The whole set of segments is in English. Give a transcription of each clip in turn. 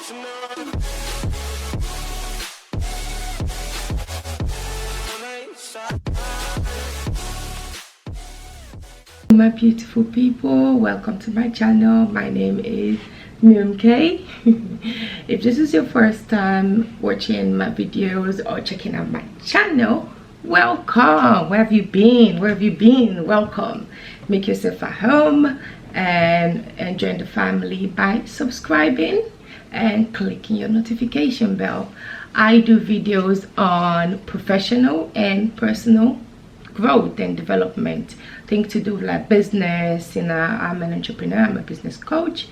My beautiful people, welcome to my channel. My name is Miriam. If this is your first time watching my videos or checking out my channel, welcome. Where have you been? Welcome. Make yourself at home and join the family by subscribing and clicking your notification bell. I do videos on professional and personal growth and development, things to do with like business. I'm an entrepreneur, I'm a business coach,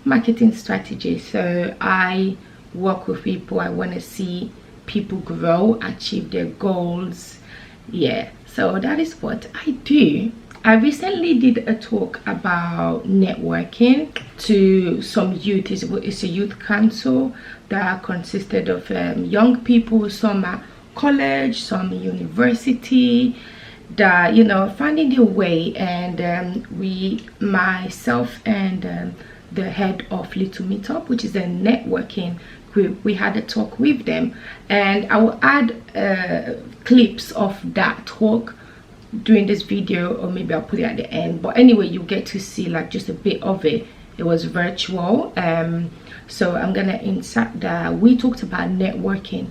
marketing strategy. So I work with people. I want to see people grow, achieve their goals. Yeah, so that is what I do. I recently did a talk about networking to some youth. It's a youth council that consisted of young people, some at college, some university, that finding their way. And myself and the head of Little Meetup, which is a networking group, we had a talk with them, and I will add clips of that talk during this video, or maybe I'll put it at the end. But anyway, you get to see like just a bit of it. It was virtual, so I'm gonna insert that. We talked about networking,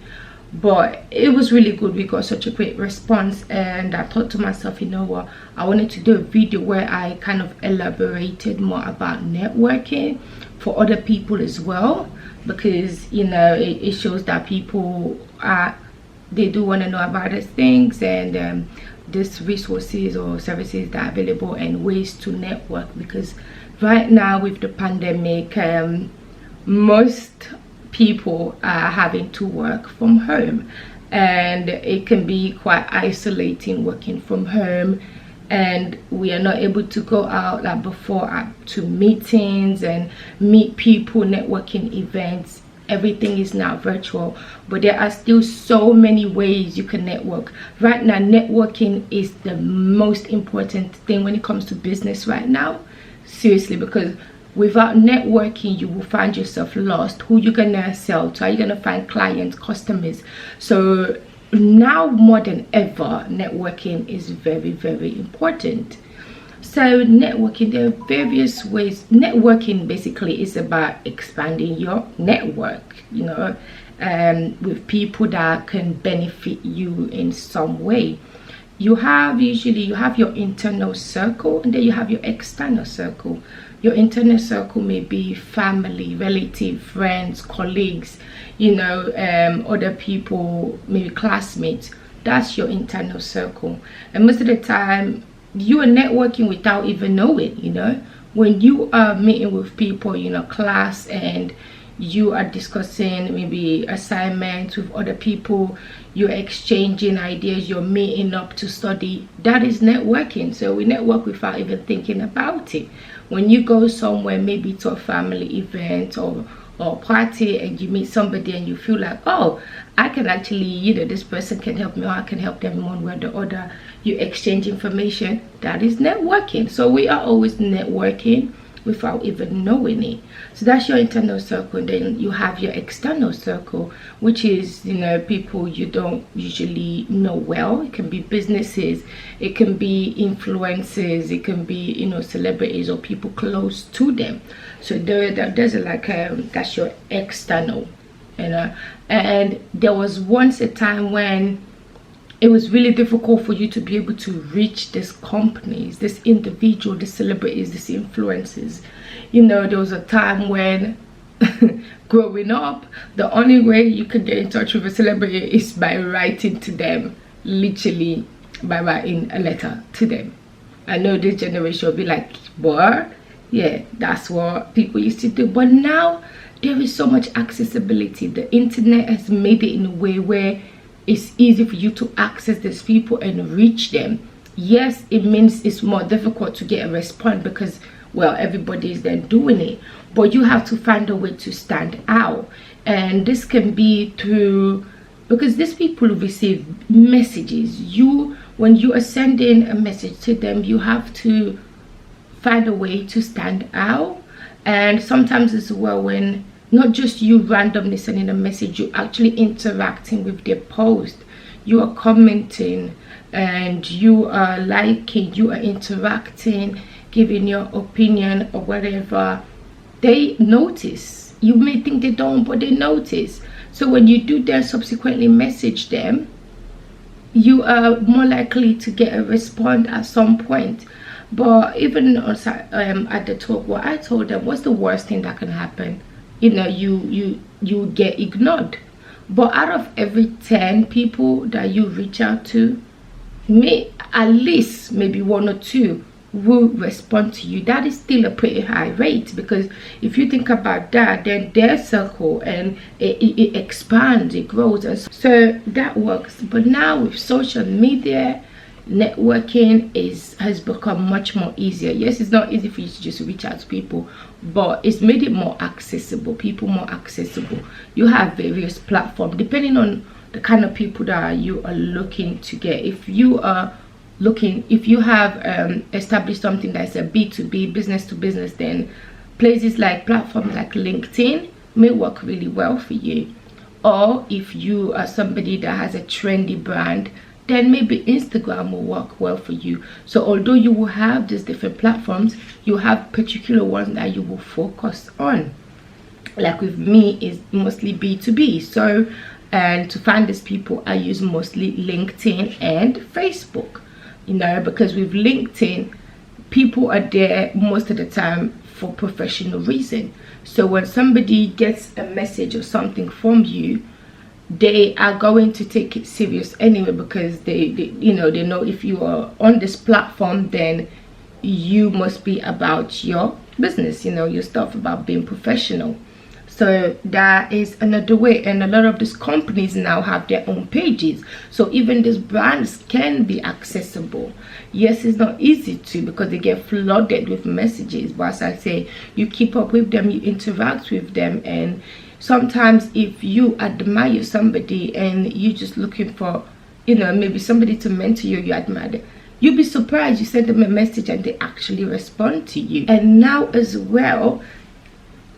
but it was really good. We got such a great response, and I thought to myself, you know what, I wanted to do a video where I kind of elaborated more about networking for other people as well, because it shows that people they do want to know about these things, and these resources or services that are available, and ways to network. Because right now with the pandemic, most people are having to work from home, and it can be quite isolating working from home, and we are not able to go out like before to meetings and meet people, networking events. Everything is now virtual, but there are still so many ways you can network. Right now, networking is the most important thing when it comes to business right now, seriously, because without networking, you will find yourself lost. Who you gonna sell to? Are you gonna find clients, customers? So now more than ever, networking is very, very important. So networking, there are various ways. Networking basically is about expanding your network, with people that can benefit you in some way. Usually you have your internal circle, and then you have your external circle. Your internal circle may be family, relative, friends, colleagues, other people, maybe classmates. That's your internal circle. And most of the time you are networking without even knowing. When you are meeting with people, class, and you are discussing maybe assignments with other people, you're exchanging ideas, you're meeting up to study, that is networking. So we network without even thinking about it. When you go somewhere, maybe to a family event or party, and you meet somebody and you feel like, oh, I can actually, this person can help me, or I can help them in one way or the other. You exchange information. That is networking. So we are always networking without even knowing it. So that's your internal circle. And then you have your external circle, which is people you don't usually know well. It can be businesses, it can be influencers, it can be celebrities or people close to them. So there's like that's your external. And there was once a time when it was really difficult for you to be able to reach these companies, this individual, the celebrities, these influencers. There was a time when growing up, the only way you could get in touch with a celebrity is by writing to them, literally by writing a letter to them. I know this generation will be like, boy, yeah, that's what people used to do. But now there is so much accessibility. The internet has made it in a way where it's easy for you to access these people and reach them. Yes, it means it's more difficult to get a response because, well, everybody is then doing it, but you have to find a way to stand out. And this can be through, because these people receive messages. When you are sending a message to them, you have to find a way to stand out. And sometimes as well, when not just you randomly sending a message, you actually interacting with their post, you are commenting, and you are liking, you are interacting, giving your opinion or whatever. They notice. You may think they don't, but they notice. So when you do then subsequently message them, you are more likely to get a response at some point. But even also, at the talk, what I told them, what's the worst thing that can happen? You know, you get ignored. But out of every 10 people that you reach out to, at least maybe 1 or 2 will respond to you. That is still a pretty high rate, because if you think about that, then their circle, and it expands, it grows, and so that works. But now with social media, networking has become much more easier. Yes, it's not easy for you to just reach out to people, but it's made it more accessible, people more accessible. You have various platforms depending on the kind of people that you are looking to get. If you have established something that's a B2B, business to business, then places like platforms like LinkedIn may work really well for you. Or if you are somebody that has a trendy brand, then maybe Instagram will work well for you. So although you will have these different platforms, you have particular ones that you will focus on. Like with me, is mostly B2B. So, and to find these people, I use mostly LinkedIn and Facebook. You know, because with LinkedIn, people are there most of the time for professional reason. So when somebody gets a message or something from you, they are going to take it serious anyway, because they know if you are on this platform, then you must be about your business, your stuff, about being professional. So that is another way. And a lot of these companies now have their own pages, so even these brands can be accessible. Yes, it's not easy to, because they get flooded with messages, but as I say, you keep up with them, you interact with them. And sometimes if you admire somebody and you're just looking for maybe somebody to mentor you, you admire them, you'll be surprised. You send them a message and they actually respond to you. And now as well,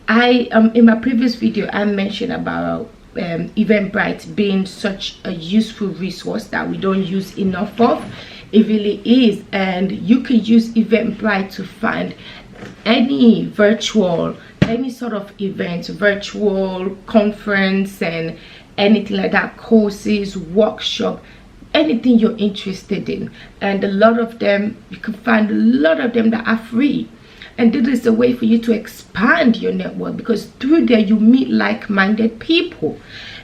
in my previous video, I mentioned about Eventbrite being such a useful resource that we don't use enough of. It really is. And you can use Eventbrite to find any sort of event, virtual conference, and anything like that, courses, workshop, anything you're interested in. And a lot of them, you can find a lot of them that are free. And this is a way for you to expand your network, because through there you meet like-minded people.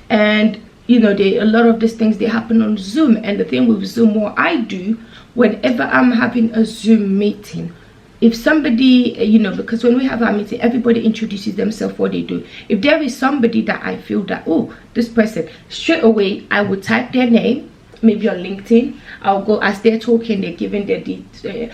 And a lot of these things, they happen on Zoom. And the thing with Zoom, what I do whenever I'm having a Zoom meeting, if somebody, because when we have our meeting, everybody introduces themselves, what they do. If there is somebody that I feel that, oh, this person, straight away I would type their name, maybe on LinkedIn. I'll go, as they're talking, they're giving their details,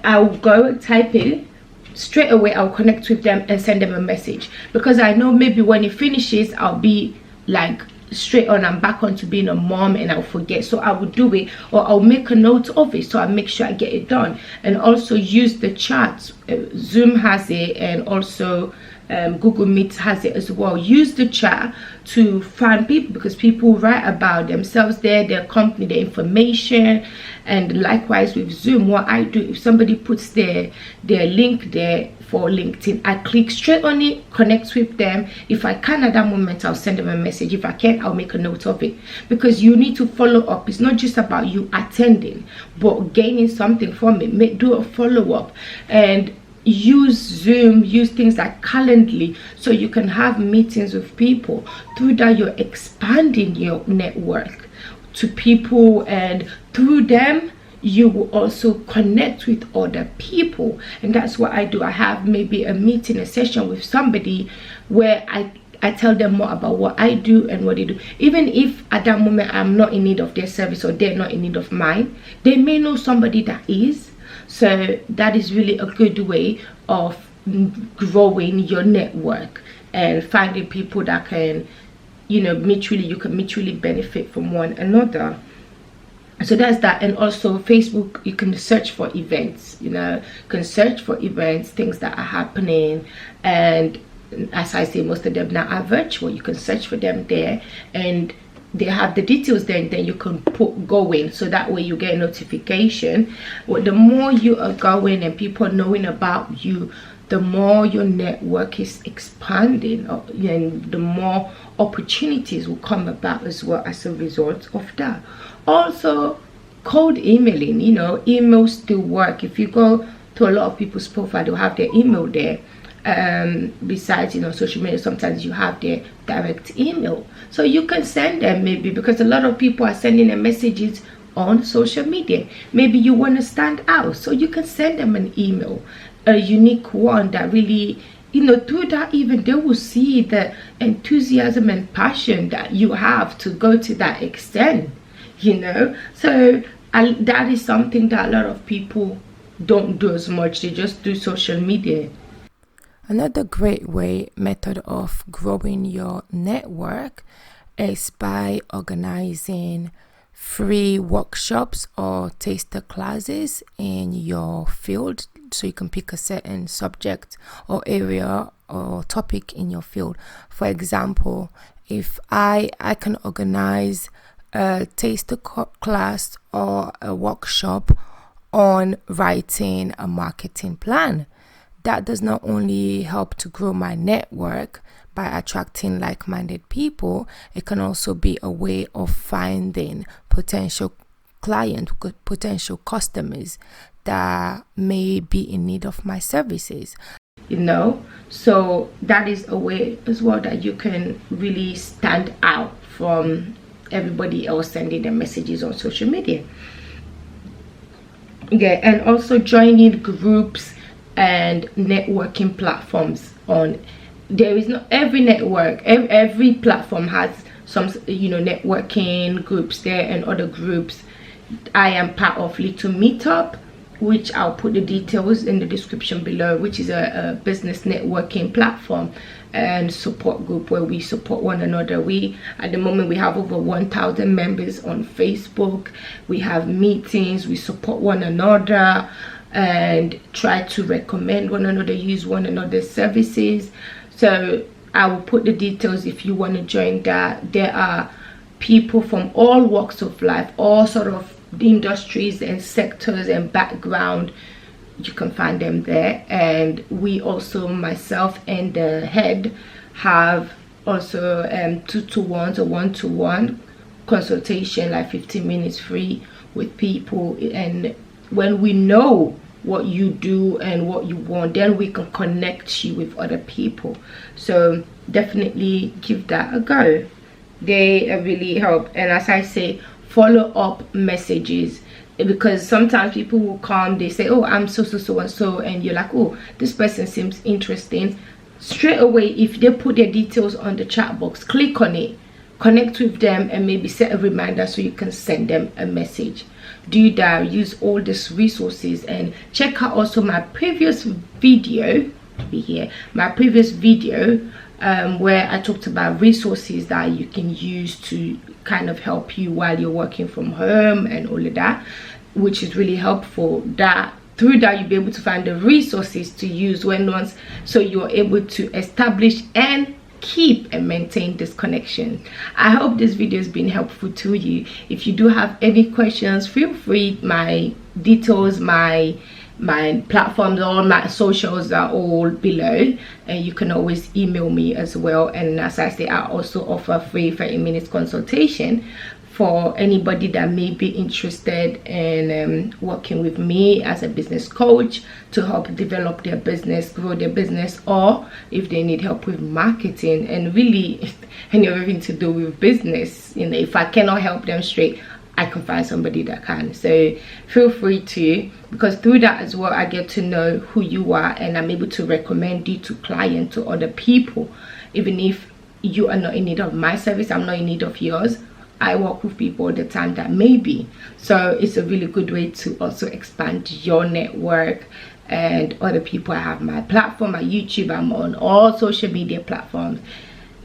I'll go and type it. Straight away I'll connect with them and send them a message, because I know maybe when it finishes, I'll be like straight on, I'm back on to being a mom, and I'll forget. So I will do it, or I'll make a note of it, so I make sure I get it done. And also use the chats. Zoom has it, and also Google Meet has it as well. Use the chat to find people, because people write about themselves there, their company, their information. And likewise with Zoom, what I do, if somebody puts their link there for LinkedIn, I click straight on it, connect with them. If I can at that moment, I'll send them a message. If I can't, I'll make a note of it, because you need to follow up. It's not just about you attending, but gaining something from it. Do a follow-up. And use Zoom, use things like Calendly, so you can have meetings with people. Through that, you're expanding your network to people, and through them you will also connect with other people. And that's what I do. I have maybe a meeting, a session with somebody where I tell them more about what I do and what they do. Even if at that moment I'm not in need of their service, or they're not in need of mine, they may know somebody that is. So that is really a good way of growing your network and finding people that can, you can mutually benefit from one another. So that's that. And also Facebook, you can search for events, things that are happening. And as I say, most of them now are virtual. You can search for them there, and they have the details there, and then you can put going, so that way you get a notification. Well, the more you are going and people knowing about you, the more your network is expanding, and the more opportunities will come about as well as a result of that. Also, cold emailing, emails still work. If you go to a lot of people's profile, they'll have their email there. Besides, social media, sometimes you have their direct email, so you can send them, maybe, because a lot of people are sending them messages on social media. Maybe you want to stand out, so you can send them an email, a unique one that really, through that, even they will see the enthusiasm and passion that you have to go to that extent, so that is something that a lot of people don't do as much. They just do social media. Another great method of growing your network is by organizing free workshops or taster classes in your field. So you can pick a certain subject or area or topic in your field. For example, if I can organize a taster class or a workshop on writing a marketing plan. That does not only help to grow my network by attracting like-minded people, it can also be a way of finding potential clients, potential customers that may be in need of my services. So that is a way as well that you can really stand out from everybody else sending them messages on social media. Yeah, and also joining groups and networking platforms. There is not every network, every platform has some networking groups there and other groups. I am part of Little Meetup, which I'll put the details in the description below, which is a business networking platform and support group where we support one another. At the moment, we have over 1,000 members on Facebook. We have meetings, we support one another and try to recommend one another, use one another's services. So I will put the details if you want to join that. There are people from all walks of life, all sort of industries and sectors and background. You can find them there. And we also, myself and the head, have also 2-to-1 or 1-to-1 consultation, like 15 minutes free with people. And when we know what you do and what you want, then we can connect you with other people. So definitely give that a go. They really help. And as I say, follow up messages, because sometimes people will come, they say, oh, I'm so and so, and you're like, oh, this person seems interesting. Straight away, if they put their details on the chat box, click on it, connect with them, and maybe set a reminder so you can send them a message. Do that. Use all these resources, and check out also my previous video where I talked about resources that you can use to kind of help you while you're working from home and all of that, which is really helpful. Through that you'll be able to find the resources to use so you're able to establish and keep and maintain this connection. I hope this video has been helpful to you. If you do have any questions, feel free. My details, my platforms, all my socials are all below, and you can always email me as well. And as I say, I also offer free 30 minutes consultation for anybody that may be interested in working with me as a business coach to help develop their business, grow their business, or if they need help with marketing and really anything to do with business. If I cannot help them straight, I can find somebody that can. So feel free to, because through that as well, I get to know who you are, and I'm able to recommend you to clients, to other people. Even if you are not in need of my service, I'm not in need of yours. I work with people all the time that may be. So it's a really good way to also expand your network and other people. I have my platform, my YouTube, I'm on all social media platforms.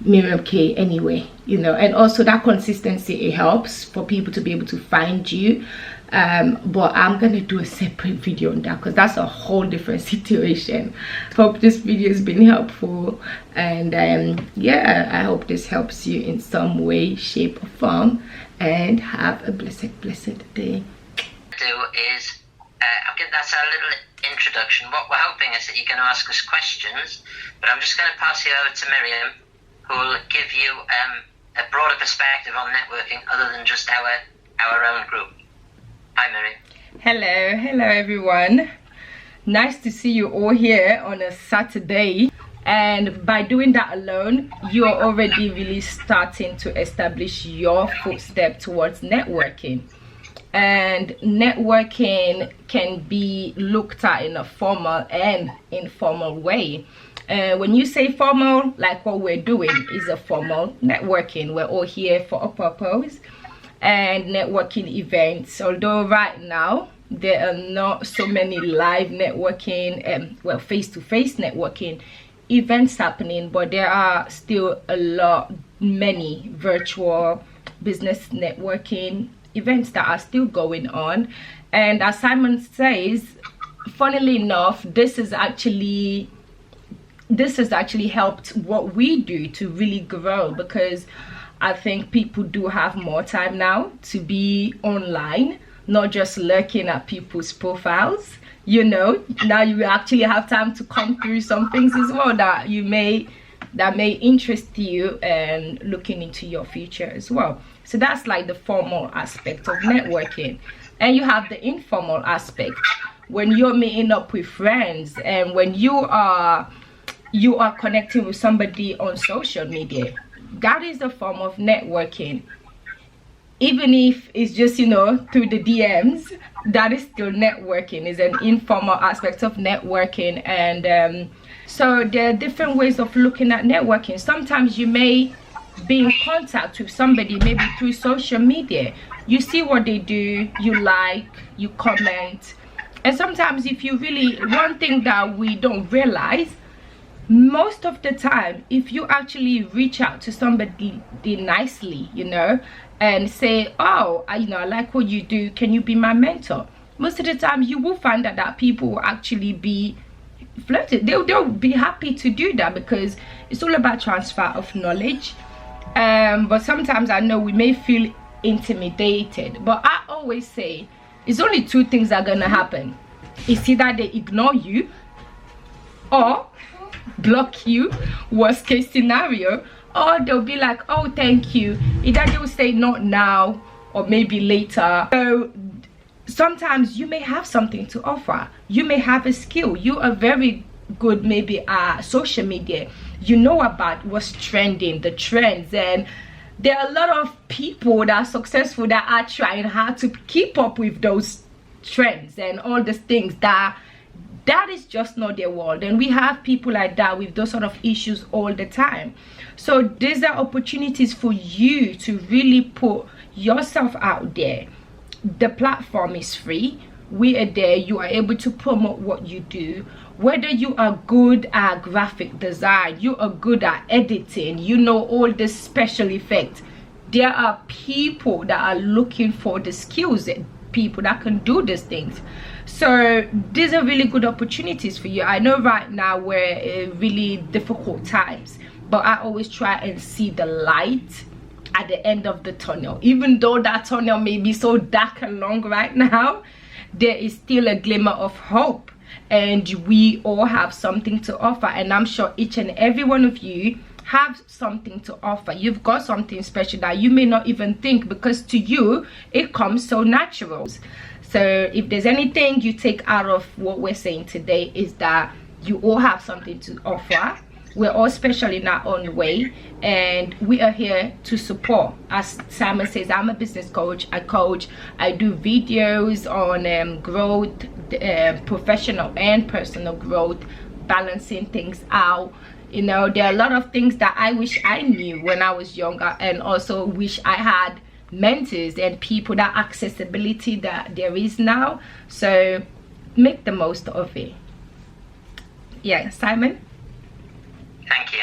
Miriam K anyway, you know. And also that consistency, it helps for people to be able to find you. But I'm gonna do a separate video on that because that's a whole different situation. Hope this video has been helpful, and yeah, I hope this helps you in some way, shape or form, and have a blessed day. That's our little introduction. What we're hoping is that you're going to ask us questions, but I'm just going to pass you over to Miriam, who will give you a broader perspective on networking other than just our own group. Hi, Miriam. Hello everyone. Nice to see you all here on a Saturday. And by doing that alone, you are already really starting to establish your footstep towards networking. And networking can be looked at in a formal and informal way. When you say formal, like what we're doing is a formal networking. We're all here for a purpose, and networking events, although right now there are not so many live networking well, face-to-face networking events happening, but there are still many virtual business networking events that are still going on. And as Simon says, funnily enough, this has actually helped what we do to really grow, because I think people do have more time now to be online, not just lurking at people's profiles. You know, now you actually have time to come through some things as well that may interest you, and looking into your future as well. So that's like the formal aspect of networking. And you have the informal aspect, when you're meeting up with friends, and when you are connecting with somebody on social media. That is a form of networking. Even if it's just, you know, through the DMs, that is still networking. Is an informal aspect of networking. And so there are different ways of looking at networking. Sometimes you may be in contact with somebody maybe through social media. You see what they do, you like, you comment. And sometimes if you really, one thing that we don't realize, most of the time, if you actually reach out to somebody nicely, you know, and say, oh, I like what you do, can you be my mentor? Most of the time you will find that people will actually be flirted. They'll be happy to do that, because it's all about transfer of knowledge. But sometimes I know we may feel intimidated, but I always say it's only two things that are gonna happen. It's either they ignore you or block you, worst case scenario, or they'll be like, oh, thank you. Either they'll say not now or maybe later. So sometimes you may have something to offer. You may have a skill. You are very good maybe social media. You know about what's trending, the trends, and there are a lot of people that are successful that are trying hard to keep up with those trends and all these things that is just not their world. And we have people like that with those sort of issues all the time. So these are opportunities for you to really put yourself out there. The platform is free. We are there. You are able to promote what you do. Whether you are good at graphic design, you are good at editing, you know all the special effects, there are people that are looking for the skills, people that can do these things. So these are really good opportunities for you. I know right now we're in really difficult times, but I always try and see the light at the end of the tunnel. Even though that tunnel may be so dark and long right now, there is still a glimmer of hope, and we all have something to offer. And I'm sure each and every one of you have something to offer. You've got something special that you may not even think, because to you it comes so natural. So if there's anything you take out of what we're saying today, is that you all have something to offer. We're all special in our own way, and we are here to support. As Simon says, I'm a business coach. I do videos on growth, professional and personal growth, balancing things out. You know, there are a lot of things that I wish I knew when I was younger, and also wish I had mentors and people, that accessibility that there is now. So make the most of it. Yeah, Simon? Thank you.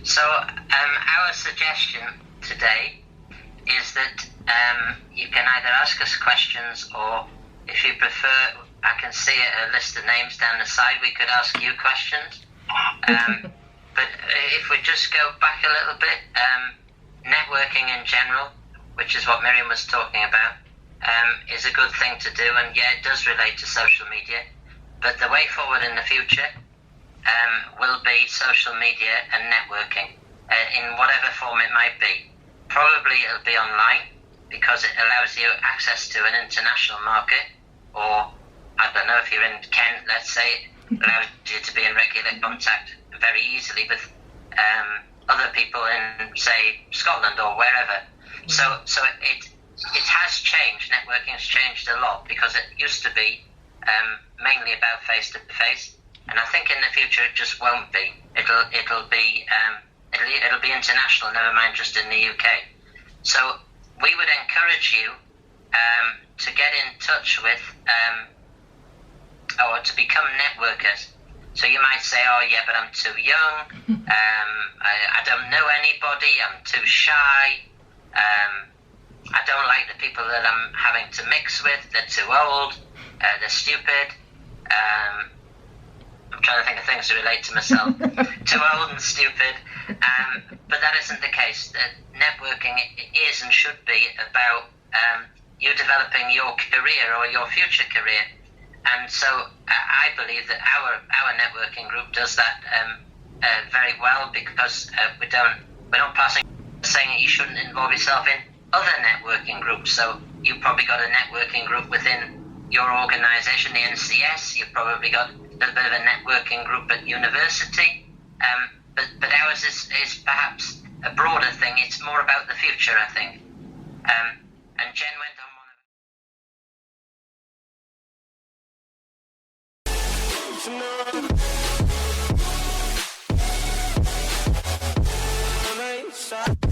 So our suggestion today is that you can either ask us questions, or if you prefer, I can see a list of names down the side. We could ask you questions. But if we just go back a little bit, networking in general, which is what Miriam was talking about, is a good thing to do. And yeah, it does relate to social media. But the way forward in the future will be social media and networking in whatever form it might be. Probably it'll be online because it allows you access to an international market, or I don't know, if you're in Kent, let's say, it allows you to be in regular contact very easily with other people in, say, Scotland or wherever. So it has changed. Networking has changed a lot because it used to be mainly about face to face, and I think in the future it just won't be. It'll be international. Never mind just in the UK. So we would encourage you to get in touch with or to become networkers. So you might say, oh yeah, but I'm too young, I don't know anybody, I'm too shy, I don't like the people that I'm having to mix with, they're too old, they're stupid, I'm trying to think of things to relate to myself, too old and stupid, but that isn't the case. Networking is and should be about you developing your career or your future career. And so I believe that our networking group does that very well, because we don't pass saying that you shouldn't involve yourself in other networking groups. So you've probably got a networking group within your organisation, the NCS. You've probably got a little bit of a networking group at university. But ours is perhaps a broader thing. It's more about the future, I think. And Jen went on one of